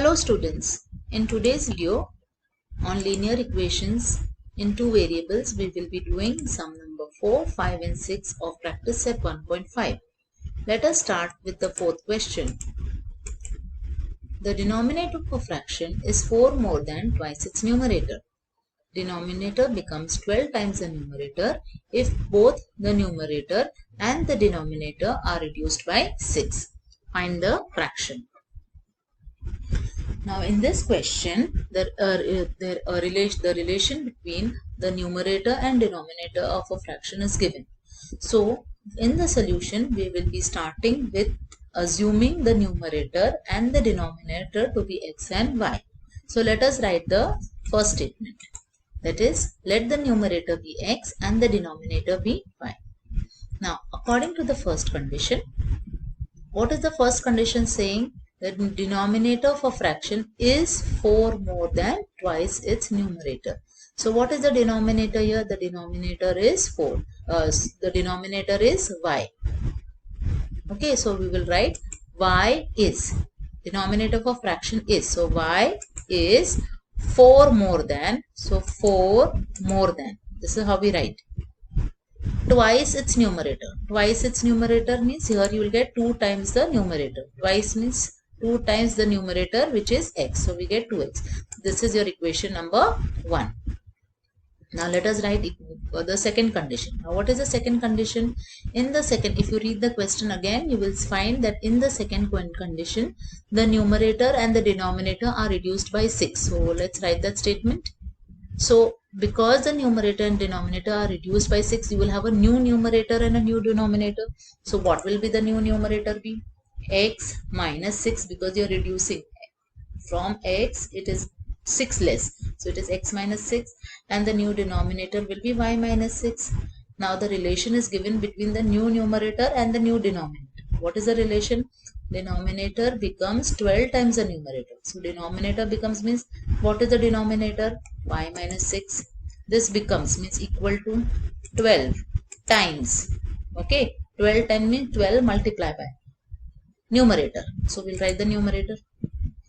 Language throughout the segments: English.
Hello students, in today's video on linear equations in two variables we will be doing sum number 4, 5 and 6 of practice set 1.5. Let us start with the fourth question. The denominator of a fraction is 4 more than twice its numerator. Denominator becomes 12 times the numerator if both the numerator and the denominator are reduced by 6. Find the fraction. Now in this question, the relation between the numerator and denominator of a fraction is given. So in the solution, we will be starting with assuming the numerator and the denominator to be x and y. So let us write the first statement. That is, let the numerator be x and the denominator be y. Now according to the first condition, what is the first condition saying? The denominator of a fraction is 4 more than twice its numerator. So what is the denominator here? The denominator is 4. The denominator is y. Okay, so we will write y is. Denominator of a fraction is. So y is 4 more than. So 4 more than. This is how we write. Twice its numerator. Twice its numerator means here you will get 2 times the numerator. Twice means 2 times the numerator, which is x. So we get 2x. This is your equation number 1. Now let us write the second condition. Now what is the second condition? In the second, if you read the question again, you will find that in the second condition, the numerator and the denominator are reduced by 6. So let's write that statement. So because the numerator and denominator are reduced by 6, you will have a new numerator and a new denominator. So what will be the new numerator be? X minus 6, because you are reducing from x, it is 6 less. So it is x minus 6, and the new denominator will be y minus 6. Now the relation is given between the new numerator and the new denominator. What is the relation? Denominator becomes 12 times the numerator. So denominator becomes means, what is the denominator? Y minus 6. This becomes means equal to 12 times. Okay, 12 times means 12 multiplied by numerator. So we'll write the numerator.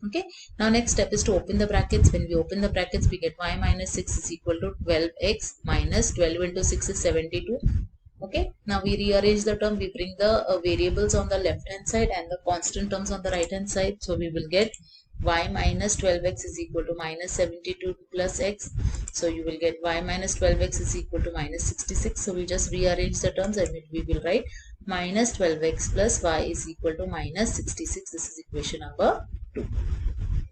Okay, now next step is to open the brackets. When we open the brackets, we get y minus 6 is equal to 12x minus 12 into 6 is 72. Okay, now we rearrange the term. We bring the variables on the left hand side and the constant terms on the right hand side. So we will get y minus 12x is equal to minus 72 plus x. So you will get y minus 12x is equal to minus 66. So we just rearrange the terms and we will write minus 12x plus y is equal to minus 66. This is equation number 2.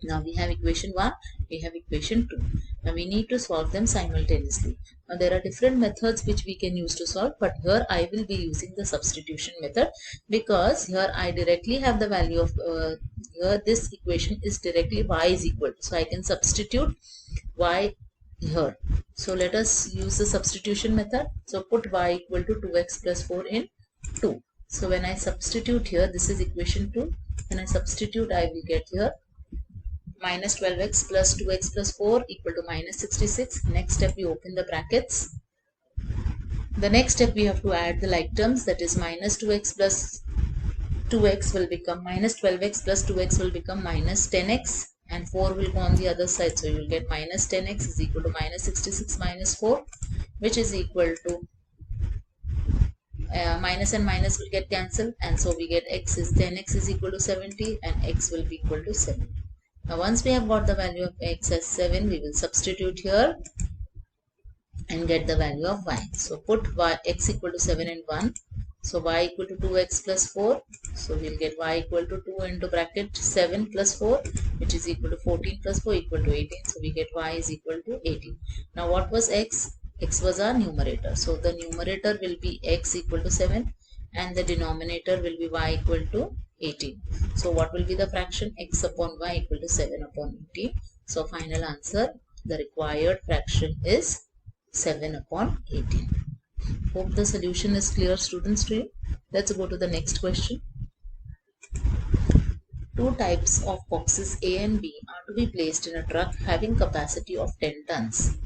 Now we have equation 1, we have equation 2. Now we need to solve them simultaneously. Now there are different methods which we can use to solve, but here I will be using the substitution method, because here I directly have the value of, here this equation is directly y is equal to. So I can substitute y here. So let us use the substitution method. So put y equal to 2x plus 4 in 2. So when I substitute here, this is equation 2. When I substitute, I will get here minus 12x plus 2x plus 4 equal to minus 66. Next step, we open the brackets. The next step, we have to add the like terms, that is minus 2x plus 2x will become minus 12x plus 2x will become minus 10x, and 4 will go on the other side. So you will get minus 10x is equal to minus 66 minus 4, which is equal to minus and minus will get cancelled, and so we get x is 10x is equal to 70 and x will be equal to 7. Now once we have got the value of x as 7, we will substitute here and get the value of y. So put y x equal to 7 and 1. So y equal to 2x plus 4. So we'll get y equal to 2 into bracket 7 plus 4, which is equal to 14 plus 4 equal to 18. So we get y is equal to 18. Now what was x? X was our numerator. So the numerator will be x equal to 7 and the denominator will be y equal to 18. So what will be the fraction? X upon y equal to 7 upon 18. So final answer, the required fraction is 7 upon 18. Hope the solution is clear, students, to you. Let's go to the next question. Two types of boxes A and B are to be placed in a truck having capacity of 10 tons.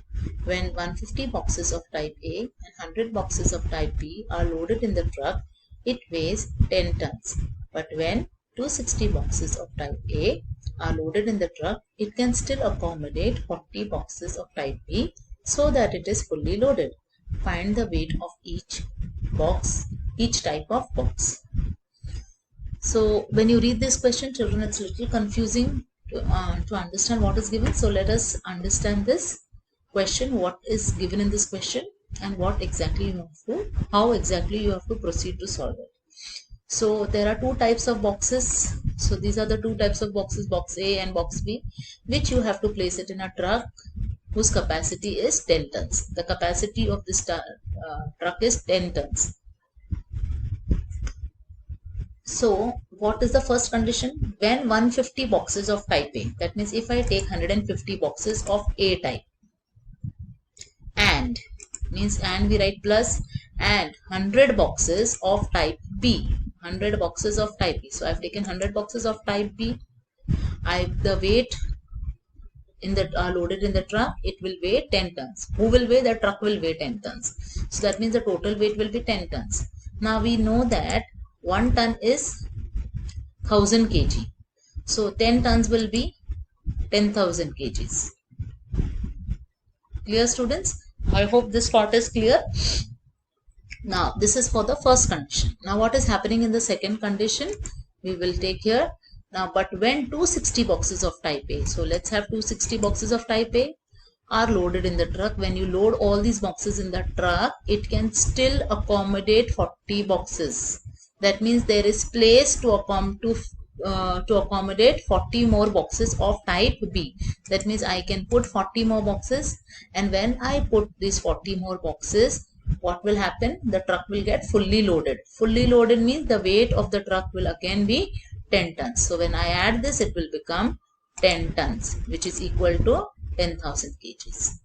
When 150 boxes of type A and 100 boxes of type B are loaded in the truck, it weighs 10 tons. But when 260 boxes of type A are loaded in the truck, it can still accommodate 40 boxes of type B so that it is fully loaded. Find the weight of each box, each type of box. So when you read this question, children, it's a little confusing to understand what is given. So let us understand this question, what is given in this question, and what exactly you have to, how exactly you have to proceed to solve it. So there are two types of boxes. So these are the two types of boxes, box A and box B, which you have to place it in a truck whose capacity is 10 tons. The capacity of this truck is 10 tons. So what is the first condition? When 150 boxes of type A, that means if I take 150 boxes of A type, and means, and we write plus, and 100 boxes of type B, 100 boxes of type B. So I've taken 100 boxes of type B. The weight in the loaded in the truck, it will weigh 10 tons. Who will weigh? The truck will weigh 10 tons. So that means the total weight will be 10 tons. Now we know that 1 ton is 1000 kg. So 10 tons will be 10,000 kgs. Clear, students? I hope this part is clear. Now this is for the first condition. Now what is happening in the second condition? We will take here. Now but when 260 boxes of type A, so let's have 260 boxes of type A are loaded in the truck. When you load all these boxes in the truck, it can still accommodate 40 boxes. That means there is place to accommodate 40 more boxes of type B. That means I can put 40 more boxes, and when I put these 40 more boxes, what will happen? The truck will get fully loaded. Fully loaded means the weight of the truck will again be 10 tons. So when I add this, it will become 10 tons, which is equal to 10,000 kgs.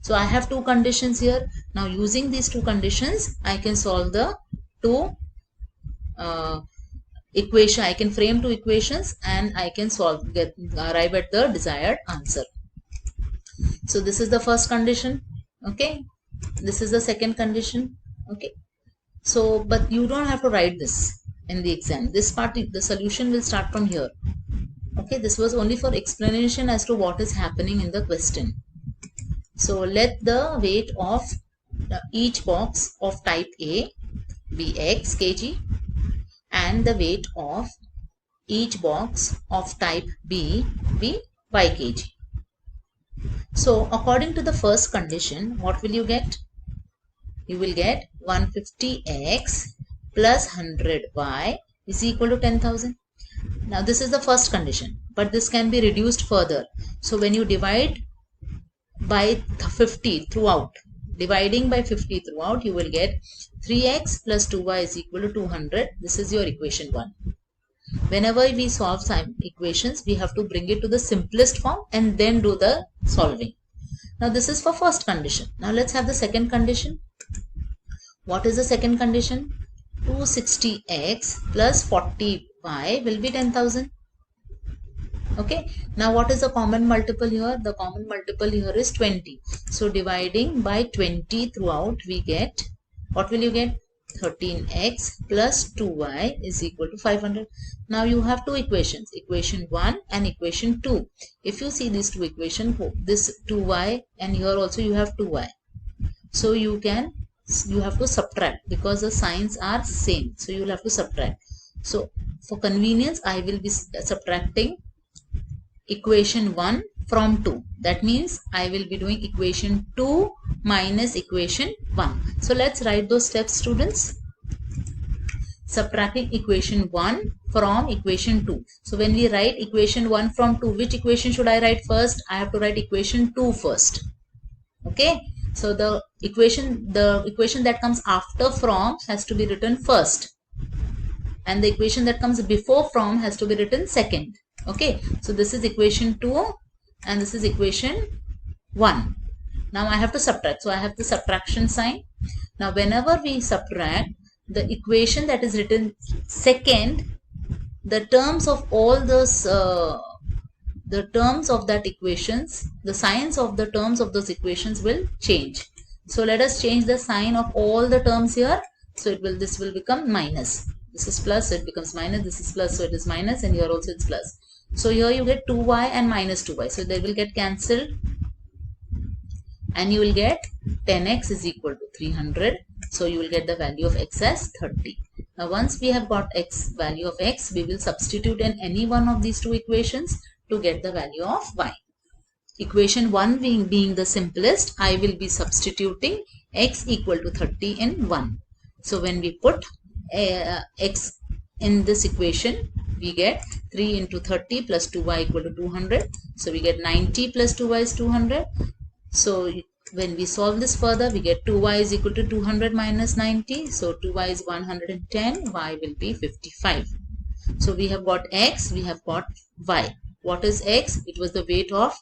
So I have two conditions here. Now using these two conditions, I can solve the two equation. I can frame two equations and I can arrive at the desired answer. So this is the first condition. Okay. This is the second condition. Okay. So, but you don't have to write this in the exam. This part, the solution will start from here. Okay. This was only for explanation as to what is happening in the question. So let the weight of each box of type A be X kg, and the weight of each box of type B be Y kg. So according to the first condition, what will you get? You will get 150x plus 100y is equal to 10,000. Now this is the first condition, but this can be reduced further. So when you divide by 50 throughout, dividing by 50 throughout, you will get 3x plus 2y is equal to 200. This is your equation 1. Whenever we solve some equations, we have to bring it to the simplest form and then do the solving. Now this is for first condition. Now let's have the second condition. What is the second condition? 260x plus 40y will be 10,000. Okay. Now what is the common multiple here? The common multiple here is 20. So dividing by 20 throughout, we get, what will you get? 13x plus 2y is equal to 500. Now you have two equations, equation 1 and equation 2. If you see these two equations, this 2y and here also you have 2y. So you have to subtract because the signs are same. So you will have to subtract. So for convenience, I will be subtracting equation 1 from 2. That means I will be doing equation 2 minus equation 1. So let's write those steps, students. Subtracting equation 1 from equation 2. So when we write equation 1 from 2, which equation should I write first? I have to write equation 2 first. Okay. So the equation that comes after from has to be written first. And the equation that comes before from has to be written second. Okay, so this is equation 2 and this is equation 1. Now I have to subtract. So I have the subtraction sign. Now whenever we subtract, the equation that is written second, the terms of all those, the terms of that equations, the signs of the terms of those equations will change. So let us change the sign of all the terms here. So this will become minus. This is plus, so it becomes minus. This is plus, so it is minus, and here also it's plus. So here you get 2y and minus 2y. So they will get cancelled and you will get 10x is equal to 300. So you will get the value of x as 30. Now once we have got x value of x, we will substitute in any one of these two equations to get the value of y. Equation 1 being the simplest, I will be substituting x equal to 30 in 1. So when we put x in this equation, we get 3 into 30 plus 2y equal to 200. So we get 90 plus 2y is 200. So when we solve this further, we get 2y is equal to 200 minus 90. So 2y is 110, y will be 55. So we have got x, we have got y. What is x? It was the weight of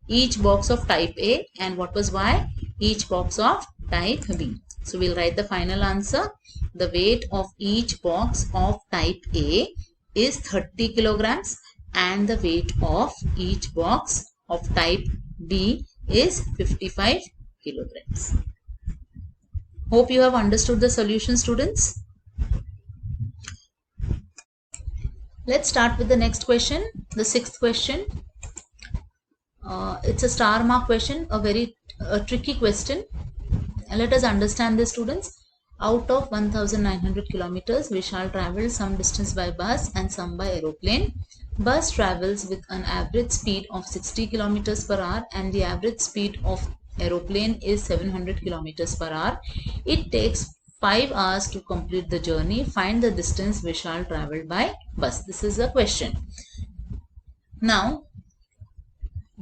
each box of type A, and what was y? Each box of type B. So we'll write the final answer. The weight of each box of type A is 30 kilograms and the weight of each box of type B is 55 kilograms. Hope you have understood the solution, students. Let's start with the next question, the sixth question. It's a star mark question, a very tricky question. Let us understand this, students. Out of 1900 kilometers, Vishal travels some distance by bus and some by aeroplane. Bus travels with an average speed of 60 kilometers per hour and the average speed of aeroplane is 700 kilometers per hour. It takes 5 hours to complete the journey. Find the distance Vishal traveled by bus. This is the question. Now,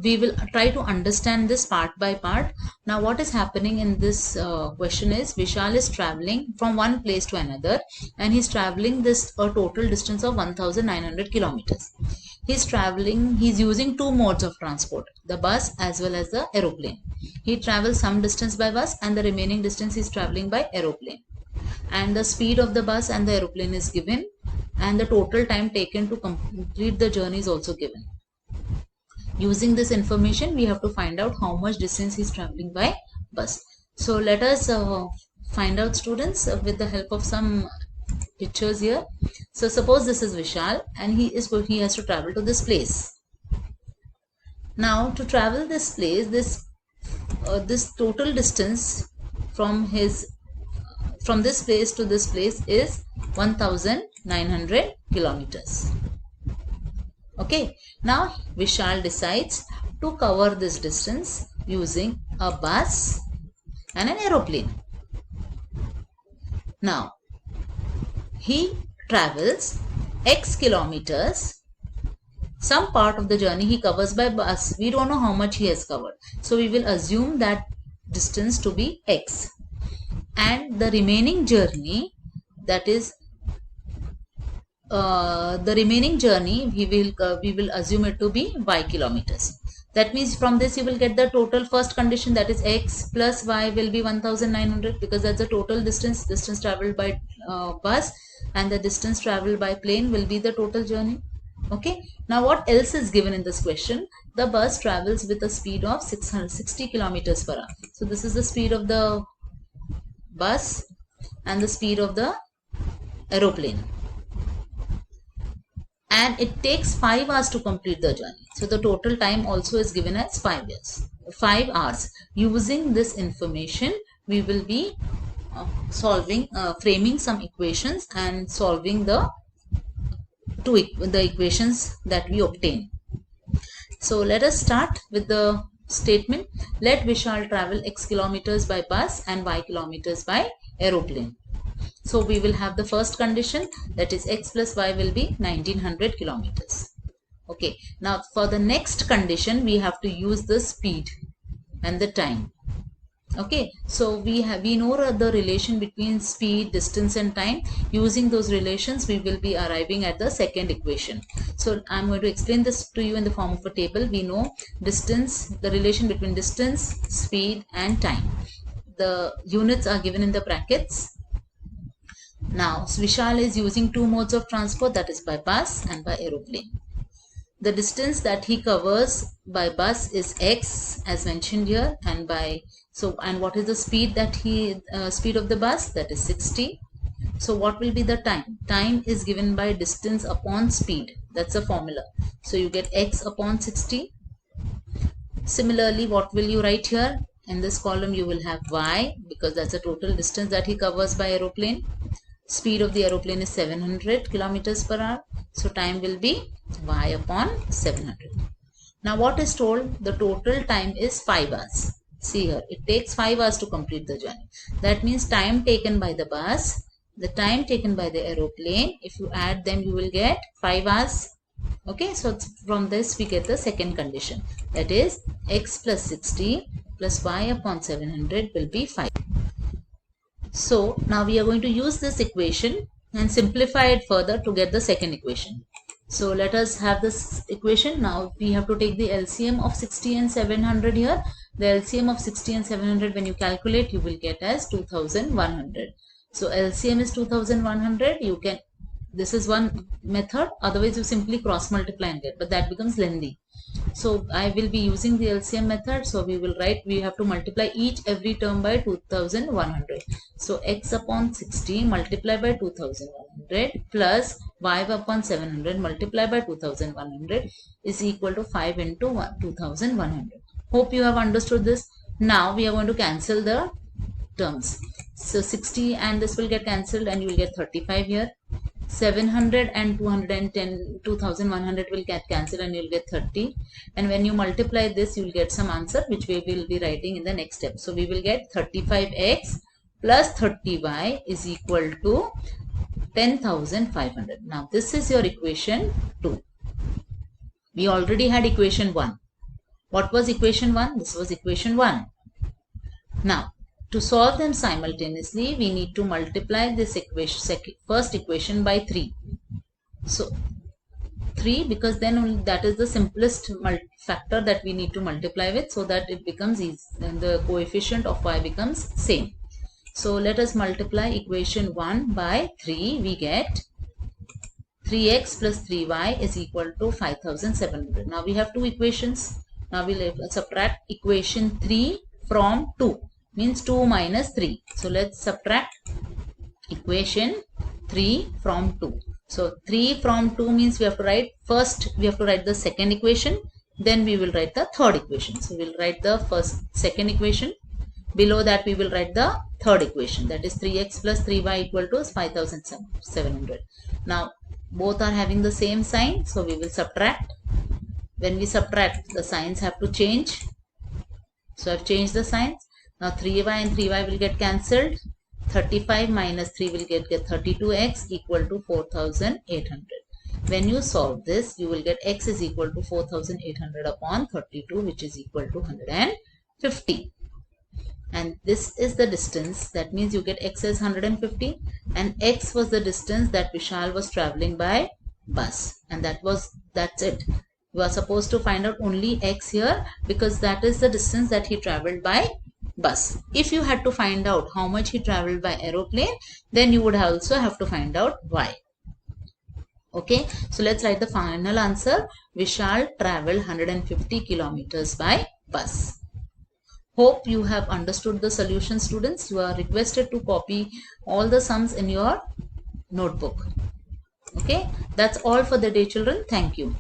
we will try to understand this part by part. Now what is happening in this question is Vishal is traveling from one place to another and he's traveling this a total distance of 1900 kilometers. He's using two modes of transport, the bus as well as the aeroplane. He travels some distance by bus and the remaining distance is traveling by aeroplane. And the speed of the bus and the aeroplane is given and the total time taken to complete the journey is also given. Using this information, we have to find out how much distance he is traveling by bus. So let us find out, students, with the help of some pictures here. So suppose this is Vishal and he has to travel to this place. Now to travel this place, this total distance from this place to this place is 1900 kilometers. Okay, now Vishal decides to cover this distance using a bus and an aeroplane. Now, he travels X kilometers. Some part of the journey he covers by bus. We don't know how much he has covered. So, we will assume that distance to be X. And the remaining journey, that is the remaining journey we will assume it to be y kilometers. That means from this you will get the total first condition, that is x plus y will be 1900 because that's the total distance traveled by bus, and the distance traveled by plane will be the total journey. Okay, now what else is given in this question? The bus travels with a speed of 660 kilometers per hour. So this is the speed of the bus and the speed of the aeroplane. And it takes 5 hours to complete the journey. So the total time also is given as 5 hours. Using this information, we will be framing some equations and solving the equations that we obtain. So let us start with the statement. Let Vishal travel x kilometers by bus and y kilometers by aeroplane. So we will have the first condition, that is x plus y will be 1900 kilometers. Okay, now for the next condition we have to use the speed and the time. Okay, so we know the relation between speed, distance and time. Using those relations we will be arriving at the second equation. So I am going to explain this to you in the form of a table. We know distance, the relation between distance, speed and time. The units are given in the brackets. Now, Vishal is using two modes of transport, that is by bus and by aeroplane. The distance that he covers by bus is x as mentioned here, and what is the speed that speed of the bus? That is 60. So what will be the time? Time is given by distance upon speed. That's the formula. So you get x upon 60. Similarly, what will you write here? In this column you will have y, because that's the total distance that he covers by aeroplane. Speed of the aeroplane is 700 kilometers per hour. So time will be y upon 700. Now what is told? The total time is 5 hours. See here, it takes 5 hours to complete the journey. That means time taken by the bus, the time taken by the aeroplane, if you add them, you will get 5 hours. Okay, so from this we get the second condition. That is x plus 60 plus y upon 700 will be 5. So now we are going to use this equation and simplify it further to get the second equation. So let us have this equation. Now we have to take the LCM of 60 and 700 here. The LCM of 60 and 700, when you calculate, you will get as 2100. So LCM is 2100. You can, this is one method. Otherwise you simply cross multiply and get, but that becomes lengthy. So I will be using the LCM method. So we will write, we have to multiply every term by 2100. So x upon 60 multiply by 2100 plus y upon 700 multiply by 2100 is equal to 5 into 2100. Hope you have understood this. Now we are going to cancel the terms. So 60 and this will get cancelled and you will get 35 here. 700 and 210, 2100 will get cancelled and you will get 30. And when you multiply this, you will get some answer which we will be writing in the next step. So we will get 35x plus 30y is equal to 10,500. Now this is your equation 2. We already had equation 1. What was equation 1? This was equation 1. Now to solve them simultaneously, we need to multiply this equation, first equation by 3. So 3, because then only that is the simplest factor that we need to multiply with, so that it becomes easy and the coefficient of y becomes same. So let us multiply equation 1 by 3. We get 3x plus 3y is equal to 5700. Now we have two equations. Now we'll subtract equation 3 from 2. Means 2 minus 3. So let's subtract equation 3 from 2. So 3 from 2 means we have to write, first we have to write the second equation, then we will write the third equation. So we'll write the second equation. Below that we will write the third equation, that is 3x plus 3y equal to 5700. Now both are having the same sign, so we will subtract. When we subtract, the signs have to change. So I've changed the signs. Now 3y and 3y will get cancelled. 35 minus 3 will get 32x equal to 4800. When you solve this, you will get x is equal to 4800 upon 32, which is equal to 150. And this is the distance. That means you get x as 150, and x was the distance that Vishal was traveling by bus, and that's it. You are supposed to find out only x here, because that is the distance that he traveled by bus. If you had to find out how much he traveled by aeroplane, then you would also have to find out y. Okay, so let's write the final answer. Vishal traveled 150 kilometers by bus. Hope you have understood the solution, students. You are requested to copy all the sums in your notebook. Okay, that's all for the day, children. Thank you.